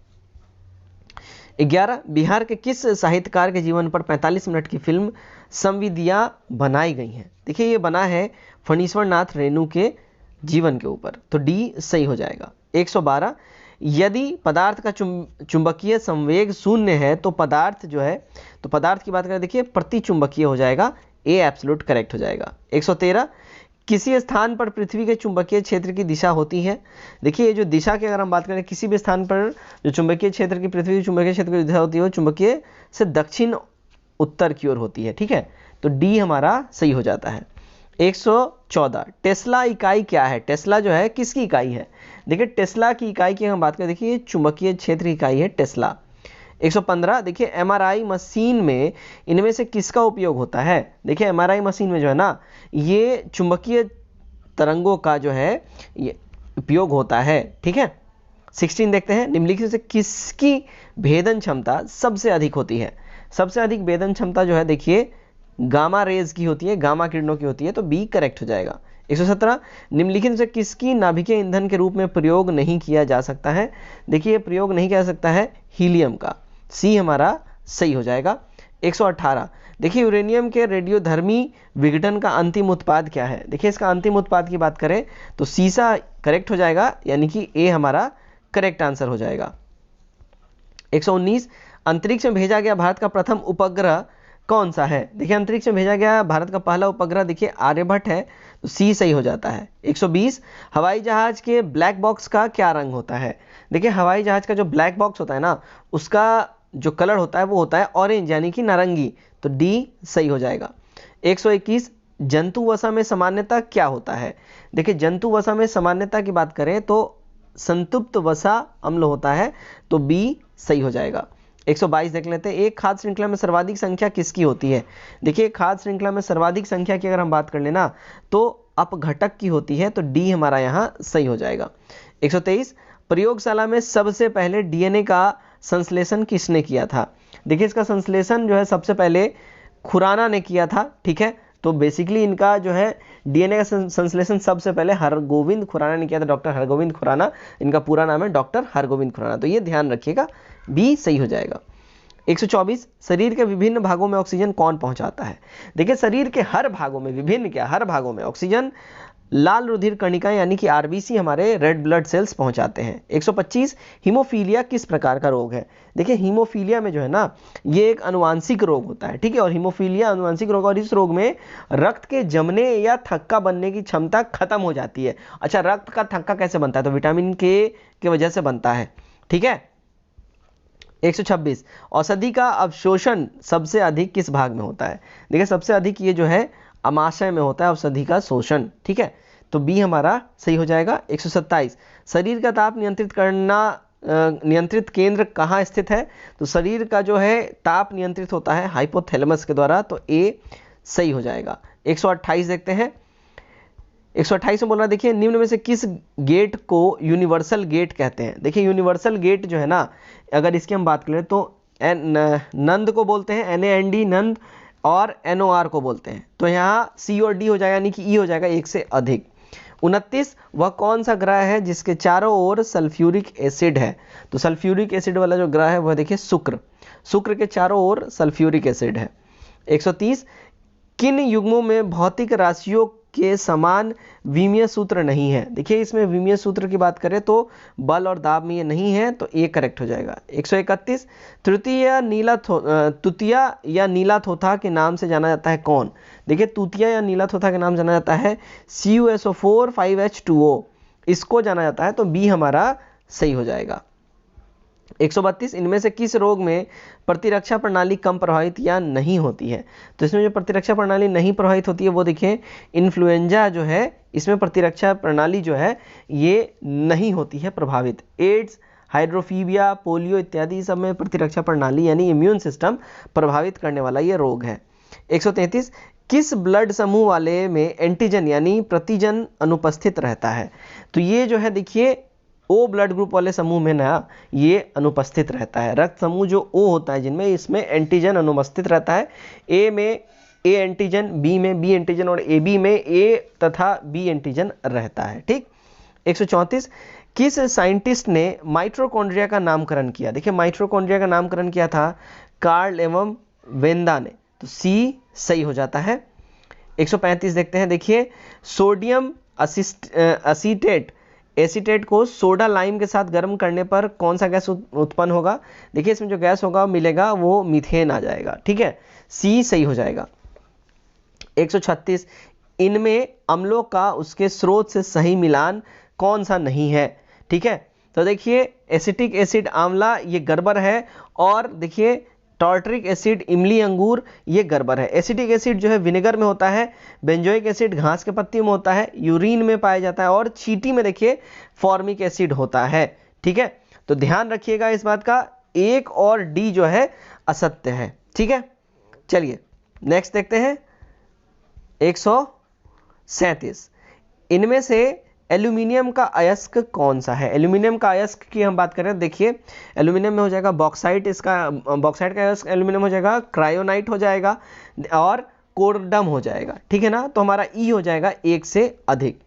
11 बिहार के किस साहित्यकार के जीवन पर 45 मिनट की फिल्म संविदियाँ बनाई गई हैं? देखिए ये बना है फणीश्वर नाथ रेणु के जीवन के ऊपर, तो डी सही हो जाएगा। 112 यदि पदार्थ का चुंबकीय संवेग शून्य है तो पदार्थ जो है, तो पदार्थ की बात करें देखिए प्रति चुंबकीय हो जाएगा, ए एब्सोल्यूट करेक्ट हो जाएगा। 113 किसी स्थान पर पृथ्वी के चुंबकीय क्षेत्र की दिशा होती है? देखिए जो दिशा की अगर हम बात करें, किसी भी स्थान पर जो चुंबकीय क्षेत्र की पृथ्वी के चुंबकीय क्षेत्र की दिशा होती है वो चुंबकीय से दक्षिण उत्तर की ओर होती है, ठीक है, तो डी हमारा सही हो जाता है। 114 टेस्ला इकाई क्या है? टेस्ला जो है किसकी इकाई है? देखिए टेस्ला की इकाई की हम बात करें, देखिए चुंबकीय क्षेत्र इकाई है टेस्ला। 115 देखिए एमआरआई मशीन में इनमें से किसका उपयोग होता है? देखिए एमआरआई मशीन में जो है ना ये चुंबकीय तरंगों का जो है ये उपयोग होता है, ठीक है। 16 देखते हैं। निम्नलिखित से किसकी भेदन क्षमता सबसे अधिक होती है? सबसे अधिक भेदन क्षमता जो है देखिए गामा रेज की होती है, गामा किरणों की होती है, तो बी करेक्ट हो जाएगा। 117 निम्नलिखित से किसकी नाभिकीय ईंधन के रूप में प्रयोग नहीं किया जा सकता है? देखिए प्रयोग नहीं किया जा सकता है हीलियम का, सी हमारा सही हो जाएगा। 118 देखिए यूरेनियम के रेडियोधर्मी विघटन का अंतिम उत्पाद क्या है? देखिए इसका अंतिम उत्पाद की बात करें तो सीसा करेक्ट हो जाएगा, यानी कि ए हमारा करेक्ट आंसर हो जाएगा। 119 अंतरिक्ष में भेजा गया भारत का प्रथम उपग्रह कौन सा है? देखिए अंतरिक्ष में भेजा गया भारत का पहला उपग्रह देखिए आर्यभट्ट है, तो सी सही हो जाता है। 120 हवाई जहाज के ब्लैक बॉक्स का क्या रंग होता है? देखिए हवाई जहाज का जो ब्लैक बॉक्स होता है ना उसका जो कलर होता है वो होता है ऑरेंज यानी कि नारंगी, तो डी सही हो जाएगा। 121 जंतु वसा में सामान्यतः क्या होता है? देखिए जंतु वसा में सामान्यतः की बात करें तो संतृप्त वसा अम्ल होता है, तो बी सही हो जाएगा। 122 देख लेते हैं। एक खाद्य श्रृंखला में सर्वाधिक संख्या किसकी होती है? देखिए खाद्य श्रृंखला में सर्वाधिक संख्या की अगर हम बात कर लेना तो अपघटक की होती है, तो डी हमारा यहाँ सही हो जाएगा। 123 प्रयोगशाला में सबसे पहले डीएनए का संश्लेषण किसने किया था? देखिए इसका संश्लेषण जो है सबसे पहले खुराना ने किया था, ठीक है, तो बेसिकली इनका जो है डीएनए का संश्लेषण सबसे पहले हरगोविंद खुराना ने किया था, डॉक्टर हरगोविंद खुराना, इनका पूरा नाम है डॉक्टर हरगोविंद खुराना, तो ये ध्यान रखिएगा, बी सही हो जाएगा। 124 शरीर के विभिन्न भागों में ऑक्सीजन कौन पहुंचाता है? देखिए शरीर के हर भागों में, विभिन्न क्या हर भागों में ऑक्सीजन लाल रुधिर कणिकाएं यानी कि आरबीसी हमारे रेड ब्लड सेल्स पहुंचाते हैं। 125 हीमोफीलिया किस प्रकार का रोग है? देखिए हीमोफीलिया में जो है ना ये एक अनुवांशिक रोग होता है, ठीक है, और हीमोफीलिया अनुवांशिक रोग, और इस रोग में रक्त के जमने या थक्का बनने की क्षमता खत्म हो जाती है। अच्छा रक्त का थक्का कैसे बनता है? तो विटामिन के की वजह से बनता है, ठीक है। 126 औषधि का अवशोषण सबसे अधिक किस भाग में होता है? देखिए सबसे अधिक ये जो है अमाशय में होता है औषधि का शोषण, ठीक है, तो बी हमारा सही हो जाएगा। 127 शरीर का ताप नियंत्रित केंद्र कहाँ स्थित है? तो शरीर का जो है ताप नियंत्रित होता है हाइपोथैलेमस के द्वारा, तो ए सही हो जाएगा। 128 देखते हैं। 128 में बोल रहा है देखिए निम्न में से किस गेट को यूनिवर्सल गेट कहते हैं? देखिए यूनिवर्सल गेट जो है ना, अगर इसकी हम बात करें तो नंद को बोलते हैं, NAND नंद, और NOR को बोलते हैं। तो यहाँ C और D हो जाएगा, यानी कि ई हो जाएगा एक से अधिक। 29 वह कौन सा ग्रह है जिसके चारों ओर सल्फ्यूरिक एसिड है? तो सल्फ्यूरिक एसिड वाला जो ग्रह है वह देखिए शुक्र, शुक्र के चारों ओर सल्फ्यूरिक एसिड है। 130 किन युग्मों में भौतिक राशियों के समान विमीय सूत्र नहीं है? देखिए इसमें विमीय सूत्र की बात करें तो बल और दाब में ये नहीं है, तो ए करेक्ट हो जाएगा। 131 तृतीय या नीला थोथा के नाम से जाना जाता है कौन? देखिए तूतिया या नीला थोथा के नाम जाना जाता है CuSO4 5H2O, इसको जाना जाता है, तो बी हमारा सही हो जाएगा। 132 इनमें से किस रोग में प्रतिरक्षा प्रणाली कम प्रभावित या नहीं होती है? तो इसमें जो प्रतिरक्षा प्रणाली नहीं प्रभावित होती है वो देखिए इन्फ्लुएंजा जो है, इसमें प्रतिरक्षा प्रणाली जो है ये नहीं होती है प्रभावित। एड्स, हाइड्रोफीबिया, पोलियो इत्यादि सब में प्रतिरक्षा प्रणाली यानी इम्यून सिस्टम प्रभावित करने वाला ये रोग है। 133 किस ब्लड समूह वाले में एंटीजन यानी प्रतिजन अनुपस्थित रहता है? तो ये जो है देखिए ओ ब्लड ग्रुप वाले समूह में ना ये अनुपस्थित रहता है। रक्त समूह जो ओ होता है जिनमें, इसमें एंटीजन अनुपस्थित रहता है। ए में ए एंटीजन, बी में बी एंटीजन और ए बी में ए तथा बी एंटीजन रहता है। ठीक। 134 किस साइंटिस्ट ने माइटोकॉन्ड्रिया का नामकरण किया? देखिए माइटोकॉन्ड्रिया का नामकरण किया था कार्ल एवं वेंदा ने, तो सी सही हो जाता है। 135 देखते हैं। देखिए सोडियम एसीटेट को सोडा लाइम के साथ गर्म करने पर कौन सा गैस उत्पन्न होगा? देखिए इसमें जो गैस होगा मिलेगा वो मीथेन आ जाएगा। ठीक है, सी सही हो जाएगा। 136 इनमें अम्लों का उसके स्रोत से सही मिलान कौन सा नहीं है? ठीक है, तो देखिए एसिटिक एसिड आंवला ये गड़बड़ है, और देखिए टार्टरिक एसिड इमली अंगूर ये गड़बड़ है। एसिटिक एसिड जो है विनेगर में होता है, बेंजोइक एसिड घास के पत्ती में होता है, यूरिन में पाया जाता है, और चींटी में देखिए फॉर्मिक एसिड होता है। ठीक है, तो ध्यान रखिएगा इस बात का, एक और डी जो है असत्य है। ठीक है, चलिए नेक्स्ट देखते हैं। 137 इनमें से एल्यूमिनियम का अयस्क कौन सा है? एल्यूमिनियम का अयस्क की हम बात करें, देखिए एल्यूमिनियम में हो जाएगा बॉक्साइट, इसका बॉक्साइट का अयस्क एल्यूमिनियम हो जाएगा, क्रायोनाइट हो जाएगा और कोरडम हो जाएगा। ठीक है ना, तो हमारा ई हो जाएगा एक से अधिक।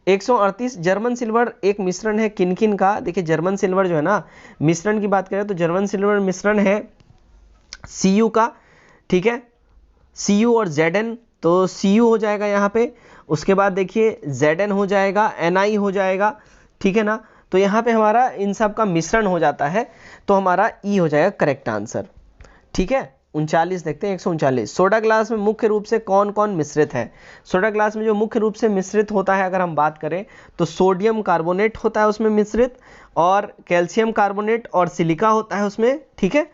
138 जर्मन सिल्वर एक मिश्रण है किन किन का? देखिए जर्मन सिल्वर जो है ना, मिश्रण की बात करें तो जर्मन सिल्वर मिश्रण है Cu का। ठीक है, Cu और Zn, तो Cu हो जाएगा यहाँ पे, उसके बाद देखिए Zn हो जाएगा, Ni हो जाएगा। ठीक है ना, तो यहाँ पे हमारा इन सब का मिश्रण हो जाता है, तो हमारा ई हो जाएगा करेक्ट आंसर। ठीक है, 39 देखते हैं। 139 सोडा ग्लास में मुख्य रूप से कौन कौन मिश्रित है? सोडा ग्लास में जो मुख्य रूप से मिश्रित होता है अगर हम बात करें तो सोडियम कार्बोनेट होता है उसमें मिश्रित, और कैल्शियम कार्बोनेट और सिलिका होता है उसमें। ठीक है,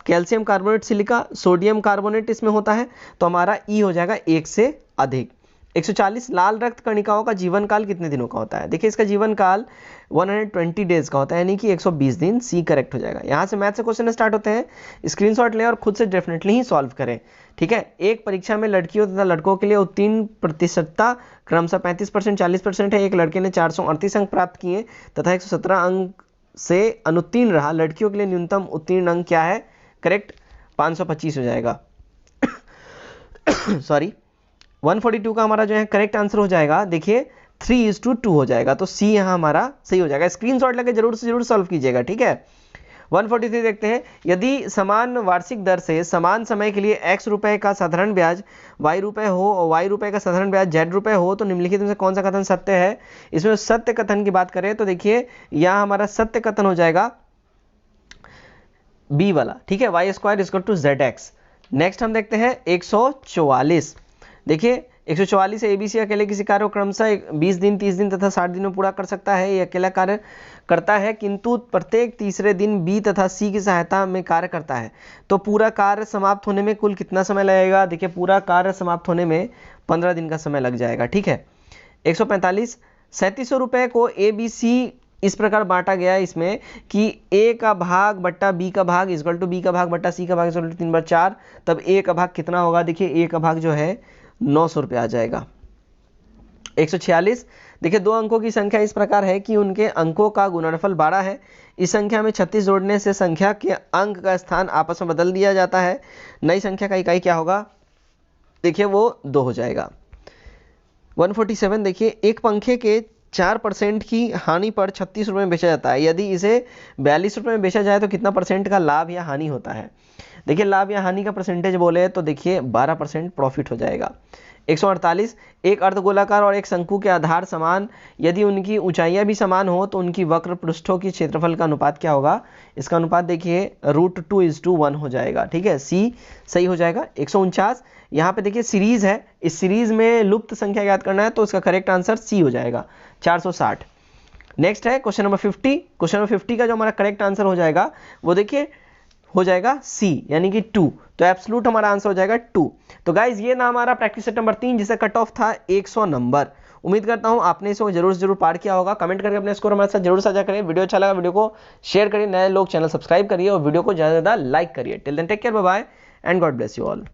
calcium carbonate, silica, sodium carbonate इसमें होता है, तो हमारा ई हो जाएगा एक से अधिक। 140 लाल रक्त कणिकाओं का जीवन काल कितने दिनों का होता है? देखिए इसका जीवन काल 120 डेज का होता है, यानी कि 120 दिन। सी करेक्ट हो जाएगा। यहाँ से मैथ से क्वेश्चन स्टार्ट होते हैं, स्क्रीनशॉट लें और खुद से डेफिनेटली ही सॉल्व करें। ठीक है, एक परीक्षा में लड़कियों तथा लड़कों के लिए उत्तीर्ण प्रतिशतता क्रमशः 35%, 40% है। एक लड़के ने 438 अंक प्राप्त किए तथा 117 अंक से अनुत्तीर्ण रहा। लड़कियों के लिए न्यूनतम उत्तीर्ण अंक क्या है? करेक्ट 525 हो जाएगा। सॉरी, 142 का हमारा जो है करेक्ट आंसर हो जाएगा। देखिए 3:2 हो जाएगा, तो सी यहाँ हमारा सही हो जाएगा। स्क्रीनशॉट लेके जरूर से जरूर सॉल्व कीजिएगा। ठीक है, 143 देखते हैं। यदि समान वार्षिक दर से समान समय के लिए x रुपए का साधारण ब्याज y रुपए हो और y रुपए का साधारण ब्याज z रुपए हो, तो निम्नलिखित में से कौन सा कथन सत्य है? इसमें सत्य कथन की बात करें तो देखिए यहाँ हमारा सत्य कथन हो जाएगा बी वाला। ठीक है, y² = zx। नेक्स्ट हम देखते हैं 144। देखिए 144 से ABC अकेले किसी कार्य को क्रमशः 20 दिन, 30 दिन तथा 60 दिन में पूरा कर सकता है। ये अकेला कार्य करता है, किंतु प्रत्येक तीसरे दिन B तथा C की सहायता में कार्य करता है, तो पूरा कार्य समाप्त होने में कुल कितना समय लगेगा? देखिए पूरा कार्य समाप्त होने में 15 दिन का समय लग जाएगा। ठीक है, 145, 3700 रुपये को ABC इस प्रकार बांटा गया है इसमें कि A का भाग बट्टा B का भाग इक्वल टू B का भाग बट्टा C का भाग इक्वल टू 3/4, तब A का भाग कितना होगा? देखिए A का भाग जो है 900 रुपये आ जाएगा। 146, देखिए दो अंकों की संख्या इस प्रकार है कि उनके अंकों का गुणनफल 12 है। इस संख्या में 36 जोड़ने से संख्या के अंक का स्थान आपस में बदल दिया जाता है। नई संख्या का इकाई क्या होगा? देखिए वो 2 हो जाएगा। 147, देखिए एक पंखे के 4% की हानि पर 36 रुपये में बेचा जाता है। यदि इसे 42 रुपये में बेचा जाए तो कितना % का लाभ या हानि होता है? देखिए लाभ या हानि का परसेंटेज बोले तो देखिए 12% प्रॉफिट हो जाएगा। 148, एक अर्धगोलाकार और एक शंकु के आधार समान, यदि उनकी ऊंचाइयां भी समान हो तो उनकी वक्र पृष्ठों की क्षेत्रफल का अनुपात क्या होगा? इसका अनुपात देखिए √2:1 हो जाएगा। ठीक है, सी सही हो जाएगा। 149, यहाँ पे देखिए सीरीज है, इस सीरीज में लुप्त संख्या याद करना है तो इसका करेक्ट आंसर सी हो जाएगा 460। नेक्स्ट है क्वेश्चन नंबर 50। क्वेश्चन नंबर 50 का जो हमारा करेक्ट आंसर हो जाएगा वो देखिए हो जाएगा सी यानी कि 2, तो एब्सोल्यूट हमारा आंसर हो जाएगा 2। तो गाइज ये ना हमारा प्रैक्टिस सेट नंबर 3 जिसका कट ऑफ था 100 नंबर। उम्मीद करता हूं आपने इसको जरूर पार किया होगा। कमेंट करके अपने स्कोर हमारे साथ जरूर साझा करें। वीडियो अच्छा लगा वीडियो को शेयर करिए, नए लोग चैनल सब्सक्राइब करिए और वीडियो को ज्यादा लाइक करिए। Till then take care, bye bye and God bless you all.